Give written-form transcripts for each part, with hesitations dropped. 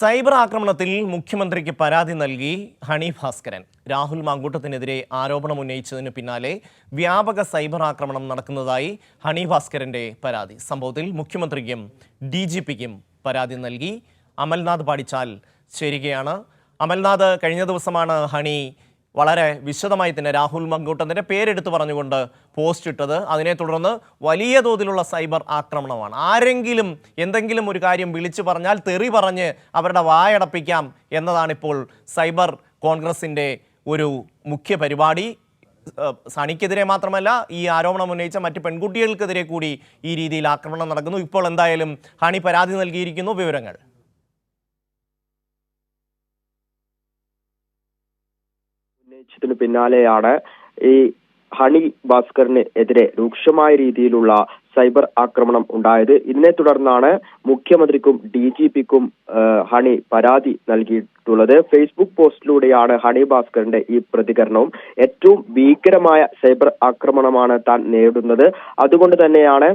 Cyber ആക്രമണത്തിൽ മുഖ്യമന്ത്രിക്ക് പരാതി നൽകി ഹണി ഭാസ്കരൻ. രാഹുൽ മാങ്കൂട്ടത്തിനെതിരെ ആരോപണം ഉന്നയിച്ചതിനു പിന്നാലെ വ്യാപക സൈബർ ആക്രമണം നടക്കുന്നതായി ഹണി ഭാസ്കരന്റെ പരാതി. സംഭവത്തിൽ മുഖ്യമന്ത്രിക്കും DGPക്കും പരാതി നൽകി. അമൽനാഥ് പാടിച്ചാൽ ചേരുകയാണ്. അമൽനാഥ്, കഴിഞ്ഞ ദിവസമാണ് ഹണി വളരെ വിശദമായി തന്നെ രാഹുൽ മാങ്കൂട്ടത്തിൻ്റെ പേരെടുത്ത് പറഞ്ഞുകൊണ്ട് പോസ്റ്റ് ഇട്ടത്. അതിനെ തുടർന്ന് വലിയ തോതിലുള്ള സൈബർ ആക്രമണമാണ്. ആരെങ്കിലും എന്തെങ്കിലും ഒരു കാര്യം വിളിച്ചു പറഞ്ഞാൽ തെറി പറഞ്ഞ് അവരുടെ വായടപ്പിക്കാം എന്നതാണിപ്പോൾ സൈബർ കോൺഗ്രസിൻ്റെ ഒരു മുഖ്യ പരിപാടി. ഹണിക്കെതിരെ മാത്രമല്ല, ഈ ആരോപണം ഉന്നയിച്ച മറ്റ് പെൺകുട്ടികൾക്കെതിരെ കൂടി ഈ രീതിയിൽ ആക്രമണം നടക്കുന്നു. ഇപ്പോൾ എന്തായാലും ഹണി പരാതി നൽകിയിരിക്കുന്നു. വിവരങ്ങൾ ഉന്നയിച്ചതിനു പിന്നാലെയാണ് ഈ ഹണി ഭാസ്കറിന് എതിരെ രൂക്ഷമായ രീതിയിലുള്ള സൈബർ ആക്രമണം ഉണ്ടായത്. ഇതിനെ തുടർന്നാണ് മുഖ്യമന്ത്രിക്കും DGPക്കും ഹണി പരാതി നൽകിയിട്ടുള്ളത്. ഫേസ്ബുക്ക് പോസ്റ്റിലൂടെയാണ് ഹണി ഭാസ്കറിന്റെ ഈ പ്രതികരണവും. ഏറ്റവും ഭീകരമായ സൈബർ ആക്രമണമാണ് താൻ നേരിടുന്നത്, അതുകൊണ്ട് തന്നെയാണ്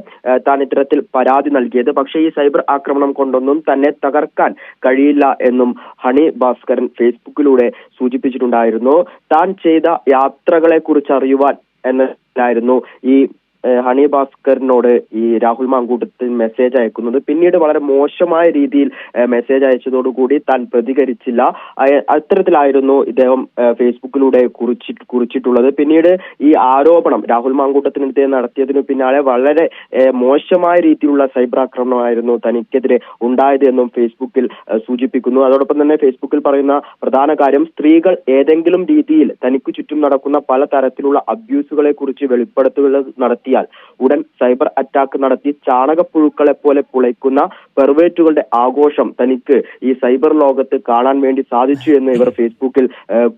താൻ ഇത്തരത്തിൽ പരാതി നൽകിയത്. പക്ഷേ ഈ സൈബർ ആക്രമണം കൊണ്ടൊന്നും തന്നെ തകർക്കാൻ കഴിയില്ല എന്നും ഹണി ഭാസ്കരൻ ഫേസ്ബുക്കിലൂടെ സൂചിപ്പിച്ചിട്ടുണ്ടായിരുന്നു. താൻ ചെയ്ത യാത്രകളെ കുറിച്ച് അറിയുവാൻ എന്നായിരുന്നു ഈ ഹണി ഭാസ്കറിനോട് ഈ രാഹുൽ മാങ്കൂട്ടത്തിൽ മെസ്സേജ് അയക്കുന്നത്. പിന്നീട് വളരെ മോശമായ രീതിയിൽ മെസ്സേജ് അയച്ചതോടുകൂടി താൻ പ്രതികരിച്ചില്ല. അത്തരത്തിലായിരുന്നു ഇദ്ദേഹം ഫേസ്ബുക്കിലൂടെ കുറിച്ചിട്ടുള്ളത്. പിന്നീട് ഈ ആരോപണം രാഹുൽ മാങ്കൂട്ടത്തിനെതിരെ നടത്തിയതിനു പിന്നാലെ വളരെ മോശമായ രീതിയിലുള്ള സൈബർ ആക്രമണമായിരുന്നു തനിക്കെതിരെ ഉണ്ടായത് എന്നും ഫേസ്ബുക്കിൽ സൂചിപ്പിക്കുന്നു. അതോടൊപ്പം തന്നെ ഫേസ്ബുക്കിൽ പറയുന്ന പ്രധാന കാര്യം, സ്ത്രീകൾ ഏതെങ്കിലും രീതിയിൽ തനിക്ക് ചുറ്റും നടക്കുന്ന പല തരത്തിലുള്ള അബ്യൂസുകളെ കുറിച്ച് വെളിപ്പെടുത്തലുകൾ നടത്തി ഉടൻ സൈബർ അറ്റാക്ക് നടത്തി ചാണകപ്പുഴുക്കളെ പോലെ പുളയ്ക്കുന്ന പെർവേറ്റുകളുടെ ആഘോഷം തനിക്ക് ഈ സൈബർ ലോകത്ത് കാണാൻ വേണ്ടി സാധിച്ചു എന്ന് ഇവർ ഫേസ്ബുക്കിൽ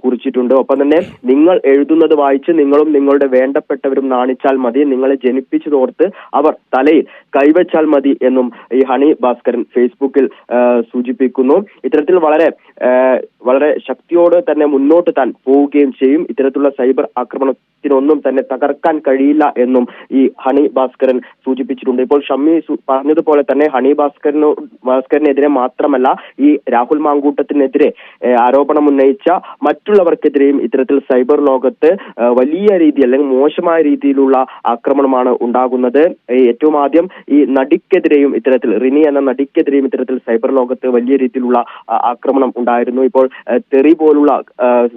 കുറിച്ചിട്ടുണ്ട്. ഒപ്പം തന്നെ, നിങ്ങൾ എഴുതുന്നത് വായിച്ച് നിങ്ങളും നിങ്ങളുടെ വേണ്ടപ്പെട്ടവരും നാണിച്ചാൽ മതി, നിങ്ങളെ ജനിപ്പിച്ചതോർത്ത് അവർ തലയിൽ കൈവച്ചാൽ മതി എന്നും ഈ ഹണി ഭാസ്കരൻ ഫേസ്ബുക്കിൽ സൂചിപ്പിക്കുന്നു. ഇത്തരത്തിൽ വളരെ ശക്തിയോടെ തന്നെ മുന്നോട്ട് താൻ പോവുകയും ചെയ്യും. ഇത്തരത്തിലുള്ള സൈബർ ആക്രമണത്തിനൊന്നും തന്നെ തകർക്കാൻ കഴിയില്ല എന്നും ഈ ഹണി ഭാസ്കരൻ സൂചിപ്പിച്ചിട്ടുണ്ട്. ഇപ്പോൾ ഷമ്മി പറഞ്ഞതുപോലെ തന്നെ ഹണി ഭാസ്കരനെതിരെ മാത്രമല്ല, ഈ രാഹുൽ മാങ്കൂട്ടത്തിനെതിരെ ആരോപണം ഉന്നയിച്ച മറ്റുള്ളവർക്കെതിരെയും ഇത്തരത്തിൽ സൈബർ ലോകത്ത് വലിയ രീതിയിൽ അല്ലെങ്കിൽ മോശമായ രീതിയിലുള്ള ആക്രമണമാണ് ഉണ്ടാകുന്നത്. ഏറ്റവും ആദ്യം ഈ നടിക്കെതിരെയും ഇത്തരത്തിൽ, റിനി എന്ന നടിക്കെതിരെയും ഇത്തരത്തിൽ സൈബർ ലോകത്ത് വലിയ രീതിയിലുള്ള ആക്രമണം ഉണ്ടായിരുന്നു. ഇപ്പോൾ തെറി പോലുള്ള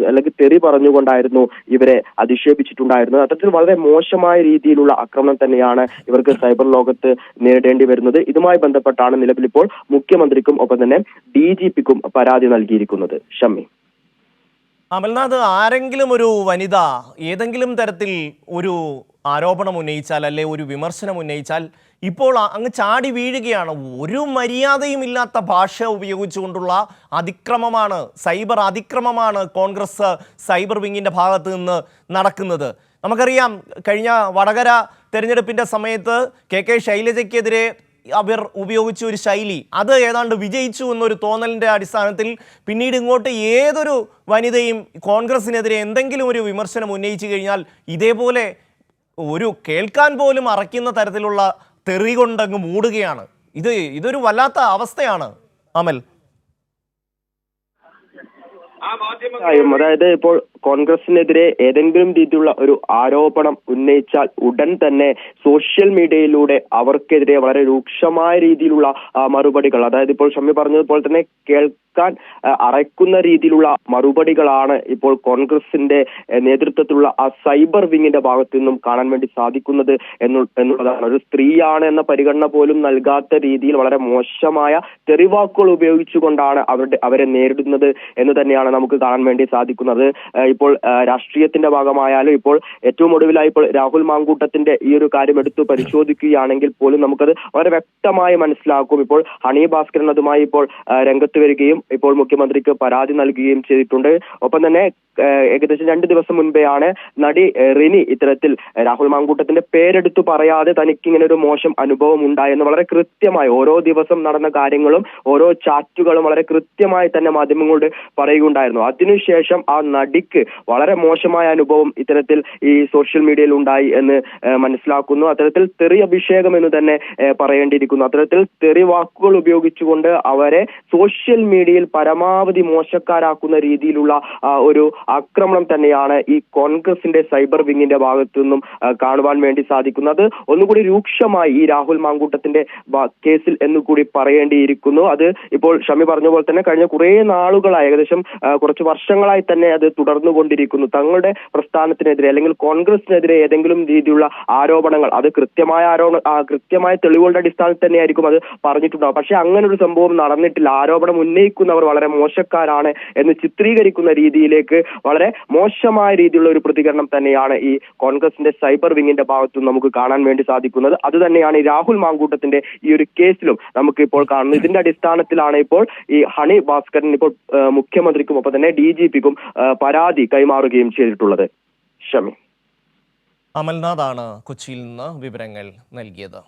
അല്ലെങ്കിൽ തെറി പറഞ്ഞുകൊണ്ടായിരുന്നു ഇവരെ അധിക്ഷേപിച്ചിട്ടുണ്ടായിരുന്നത്. അത്തരത്തിൽ വളരെ മോശമായ രീതിയിലുള്ള ആക്രമണം തന്നെയാണ് ഇവർക്ക് സൈബർ ലോകത്ത് നേരിടേണ്ടി വരുന്നത്. ഇതുമായി ബന്ധപ്പെട്ടാണ് നിലവിൽ ഇപ്പോൾ മുഖ്യമന്ത്രിക്കും ഒപ്പം തന്നെ DGPക്കും പരാതി നൽകിയിരിക്കുന്നത്. ഷമ്മി. അമൽനാഥ്, ആരെങ്കിലും ഒരു വനിത ഏതെങ്കിലും തരത്തിൽ ഒരു ആരോപണം ഉന്നയിച്ചാൽ അല്ലെ ഒരു വിമർശനം ഉന്നയിച്ചാൽ ഇപ്പോൾ അങ്ങ് ചാടി വീഴുകയാണ്. ഒരു മര്യാദയും ഇല്ലാത്ത ഭാഷ ഉപയോഗിച്ചുകൊണ്ടുള്ള അതിക്രമമാണ്, സൈബർ അതിക്രമമാണ് കോൺഗ്രസ് സൈബർ വിങ്ങിൻ്റെ ഭാഗത്ത് നിന്ന് നടക്കുന്നത്. നമുക്കറിയാം, കഴിഞ്ഞ വടകര തെരഞ്ഞെടുപ്പിൻ്റെ സമയത്ത് KK ശൈലജയ്ക്കെതിരെ അവർ ഉപയോഗിച്ച ഒരു ശൈലി, അത് ഏതാണ്ട് വിജയിച്ചു എന്നൊരു തോന്നലിൻ്റെ അടിസ്ഥാനത്തിൽ പിന്നീട് ഇങ്ങോട്ട് ഏതൊരു വനിതയും കോൺഗ്രസിനെതിരെ എന്തെങ്കിലും ഒരു വിമർശനം ഉന്നയിച്ചു കഴിഞ്ഞാൽ ഇതേപോലെ ഒരു കേൾക്കാൻ പോലും അറയ്ക്കുന്ന തരത്തിലുള്ള തെറി കൊണ്ടങ്ങ് മൂടുകയാണ്. ഇതൊരു വല്ലാത്ത അവസ്ഥയാണ് അമൽ. അതായത് ഇപ്പോൾ കോൺഗ്രസിനെതിരെ ഏതെങ്കിലും രീതിയിലുള്ള ഒരു ആരോപണം ഉന്നയിച്ചാൽ ഉടൻ തന്നെ സോഷ്യൽ മീഡിയയിലൂടെ അവർക്കെതിരെ വളരെ രൂക്ഷമായ രീതിയിലുള്ള മറുപടികൾ, അതായത് ഇപ്പോൾ ഷമ്മി പറഞ്ഞതുപോലെ തന്നെ കേൾക്കാൻ അറയ്ക്കുന്ന രീതിയിലുള്ള മറുപടികളാണ് ഇപ്പോൾ കോൺഗ്രസിന്റെ നേതൃത്വത്തിലുള്ള ആ സൈബർ വിങ്ങിന്റെ ഭാഗത്തു നിന്നും കാണാൻ വേണ്ടി സാധിക്കുന്നത് എന്നുള്ളതാണ്. ഒരു സ്ത്രീയാണ് എന്ന പരിഗണന പോലും നൽകാത്ത രീതിയിൽ വളരെ മോശമായ തെറിവാക്കുകൾ ഉപയോഗിച്ചുകൊണ്ടാണ് അവരെ നേരിടുന്നത് എന്ന് തന്നെയാണ് നമുക്ക് കാണാൻ വേണ്ടി സാധിക്കുന്നത്. ഇപ്പോൾ രാഷ്ട്രീയത്തിന്റെ ഭാഗമായാലും ഇപ്പോൾ ഏറ്റവും ഒടുവിലായി ഇപ്പോൾ രാഹുൽ മാങ്കൂട്ടത്തിന്റെ ഈ ഒരു കാര്യം എടുത്തു പരിശോധിക്കുകയാണെങ്കിൽ പോലും നമുക്കത് വളരെ വ്യക്തമായി മനസ്സിലാക്കും. ഇപ്പോൾ ഹണി ഭാസ്കരൻ അതുമായി ഇപ്പോൾ രംഗത്ത് വരികയും ഇപ്പോൾ മുഖ്യമന്ത്രിക്ക് പരാതി നൽകുകയും ചെയ്തിട്ടുണ്ട്. ഒപ്പം തന്നെ ഏകദേശം 2 ദിവസം മുൻപെയാണ് നടി റിനി ഇത്തരത്തിൽ രാഹുൽ മാങ്കൂട്ടത്തിന്റെ പേരെടുത്തു പറയാതെ തനിക്കിങ്ങനെ ഒരു മോശം അനുഭവം ഉണ്ടായെന്ന് വളരെ കൃത്യമായി ഓരോ ദിവസം നടന്ന കാര്യങ്ങളും ഓരോ ചാറ്റുകളും വളരെ കൃത്യമായി തന്നെ മാധ്യമങ്ങളോട് പറയുകയുണ്ടായിരുന്നു. ആ അതിനുശേഷം ആ നടിക്ക് വളരെ മോശമായ അനുഭവം ഇത്തരത്തിൽ ഈ സോഷ്യൽ മീഡിയയിൽ ഉണ്ടായി എന്ന് മനസ്സിലാക്കുന്നു. അത്തരത്തിൽ തെറി അഭിഷേകം എന്ന് തന്നെ പറയേണ്ടിയിരിക്കുന്നു. അത്തരത്തിൽ തെറി വാക്കുകൾ ഉപയോഗിച്ചുകൊണ്ട് അവരെ സോഷ്യൽ മീഡിയയിൽ പരമാവധി മോശക്കാരാക്കുന്ന രീതിയിലുള്ള ഒരു ആക്രമണം തന്നെയാണ് ഈ കോൺഗ്രസിന്റെ സൈബർ വിങ്ങിന്റെ ഭാഗത്തു നിന്നും കാണുവാൻ വേണ്ടി സാധിക്കുന്നത്. ഒന്നുകൂടി രൂക്ഷമായി ഈ രാഹുൽ മാങ്കൂട്ടത്തിന്റെ കേസിൽ എന്നുകൂടി പറയേണ്ടിയിരിക്കുന്നു. അത് ഇപ്പോൾ ഷമി പറഞ്ഞ പോലെ തന്നെ കഴിഞ്ഞ കുറേ നാളുകളായി, ഏകദേശം കുറച്ച് വർഷങ്ങളായി തന്നെ അത് തുടർന്നുകൊണ്ടിരിക്കുന്നു. തങ്ങളുടെ പ്രസ്ഥാനത്തിനെതിരെ അല്ലെങ്കിൽ കോൺഗ്രസിനെതിരെ ഏതെങ്കിലും രീതിയിലുള്ള ആരോപണങ്ങൾ, അത് കൃത്യമായ തെളിവുകളുടെ അടിസ്ഥാനത്തിൽ തന്നെയായിരിക്കും അത് പറഞ്ഞിട്ടുണ്ടാവും. പക്ഷെ അങ്ങനെ ഒരു സംഭവം നടന്നിട്ടില്ല. ആരോപണം ഉന്നയിക്കുന്നവർ വളരെ മോശക്കാരാണ് എന്ന് ചിത്രീകരിക്കുന്ന രീതിയിലേക്ക് വളരെ മോശമായ രീതിയിലുള്ള ഒരു പ്രതികരണം തന്നെയാണ് ഈ കോൺഗ്രസിന്റെ സൈബർ വിങ്ങിന്റെ ഭാഗത്തും നമുക്ക് കാണാൻ വേണ്ടി സാധിക്കുന്നത്. അത് തന്നെയാണ് ഈ രാഹുൽ മാങ്കൂട്ടത്തിന്റെ ഈ ഒരു കേസിലും നമുക്ക് ഇപ്പോൾ കാണുന്നത്. ഇതിന്റെ അടിസ്ഥാനത്തിലാണ് ഇപ്പോൾ ഈ ഹണി ഭാസ്കരൻ ഇപ്പോൾ മുഖ്യമന്ത്രിക്കും ഒപ്പം തന്നെ DGPക്കും പരാതി കൈമാറുകയും ചെയ്തിട്ടുള്ളത്. ഷമി. അമൽനാഥാണ് കൊച്ചിയിൽ നിന്ന് വിവരങ്ങൾ നൽകിയത്.